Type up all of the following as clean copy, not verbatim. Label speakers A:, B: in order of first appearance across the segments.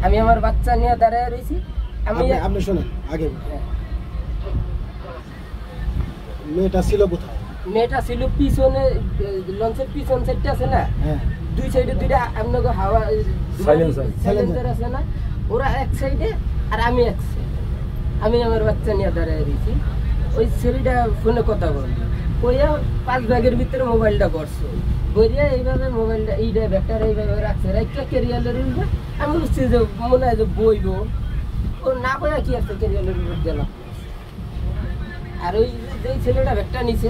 A: আমি আমার বাচ্চা নিয়ে দাঁড়ায় রয়েছি।
B: আপনি শোনেন আগে, মেয়েটা ছিল কোথায়?
A: মেয়েটা ছিল পিছনে, লঞ্চের পিছন সাইডটা আছে না, দুই সাইডে দুইটা আপনাকে হাওয়া সাইলেন্সার আছে না, ওরা এক সাইডে আর আমি এক সাইডে। আমি আমার বাচ্চা নিয়ে দাঁড়ায় রয়েছি। ওই ছেলেটা ফোনে কথা বললো, কইয়া 5 ব্যাগের ভিতরে মোবাইলটা পড়ছে, বইয়া এইভাবে মোবাইলটা এইটা ব্যাগটা এইভাবে রাখছে, রাখা ক্যারিয়ালের উপরে। আমি বুঝছি যে মনে হয় যে বইবো, ও না বইয়া কি আছে ক্যারিয়ালের উপর গেল। আর ওই যে ছেলেটা ব্যাগটা নিছে,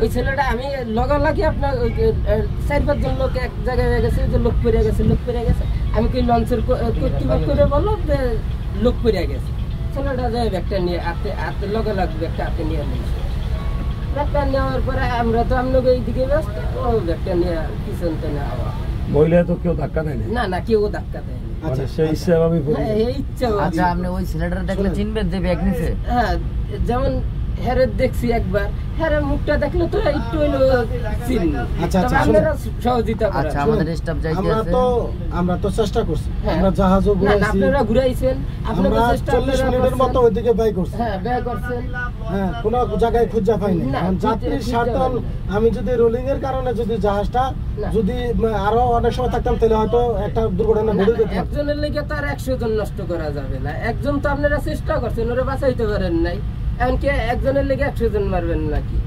A: ওই ছেলেটা আমি লগালাগি আপনার 4-5 জন লোক এক জায়গায় হয়ে গেছে, যে লোক পড়ে গেছে। আমি কি লঞ্চের কর্তৃপক্ষ করে বললো যে লোক পড়ে গেছে। ছেলেটা যায় ব্যাগটা নিয়ে হাতে লগালাগ ব্যাগটা হাতে নিয়ে নিয়েছে। ব্যাগটা নেওয়ার পরে আমরা তো আপনাকে এইদিকে ব্যস্ত, ও ব্যাগটা নিয়ে পিছন টেনে আওয়া।
C: মহিলা তো কেউ ধাক্কা দেয়নি?
A: না কেউ ধাক্কা দেয়নি।
C: আচ্ছা, সেই হিসাবে আমি
D: আচ্ছা, আপনি ওই ছেলেটার দেখলে চিনবেন যে ব্যাগ নিছে?
A: হ্যাঁ, যেমন হেরে দেখছি একবার, হেরে মুখটা দেখলে তো একটু হইলো চিনি।
B: আচ্ছা,
A: আপনারা সহযোগিতা করেন।
D: আচ্ছা, আমাদের স্টাফ যাইতে আছে।
B: আমরা তো চেষ্টা করছি, আমরা জাহাজও ঘুরাইছি।
A: আপনারা ঘুরাইছেন, আপনারা চেষ্টা
B: 40 মিনিটের মতো ওইদিকে বাই করছি।
A: হ্যাঁ, বাই করছেন।
B: হ্যাঁ, কোনো জায়গায় খুঁজে পাইনি। এখন যাত্রীর স্বার্থ, আমি যদি রোলিং এর কারণে যদি জাহাজটা যদি আরো অনেক সময় থাকতাম, তাহলে হয়তো একটা দুর্ঘটনা ঘটে যেত।
A: একজনের লেগে তো আর 100 জন নষ্ট করা যাবে না। একজন তো আপনারা চেষ্টা করছেন, ওরা বাঁচাইতে পারেন নাই, এমনকি একজনের লেগে 100 জন মারবেন নাকি?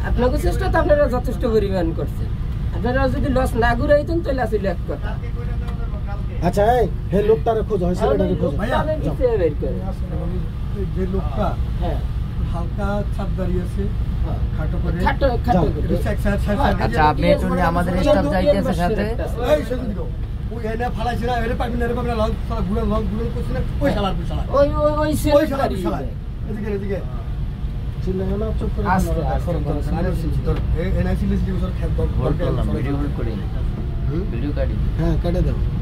A: আপনাকে চেষ্টা তো আপনারা যথেষ্ট পরিমাণ করছেন। আপনারা যদি লস না ঘুরাইতেন তাহলে আসলে এক কথা।
B: আচ্ছা, এই লোকটারে খোঁজ হয়, ছেলেটারে খোঁজ।
E: যে লোকটা হালকা ছাপ দাঁড়িয়ে আছে, খাটো করে।
D: আচ্ছা, আপনি একটু আমাদের স্টাফ যাইতে আছে সাথে।
E: এই সেদিন ওই এনে ফালাইছে না, এরে পাইবি না, এরে পাইবি না, লং সালা গুলো করছিস না, ওই শালার শালা,
A: ওই শালা।
E: এদিকে
B: চিল্লায় না, চুপ করে
A: আস্তে
E: এনআইসি লিস্ট দিয়ে সর খেল
D: ভিডিও করি, ভিডিও কাটি।
B: হ্যাঁ, কেটে দাও।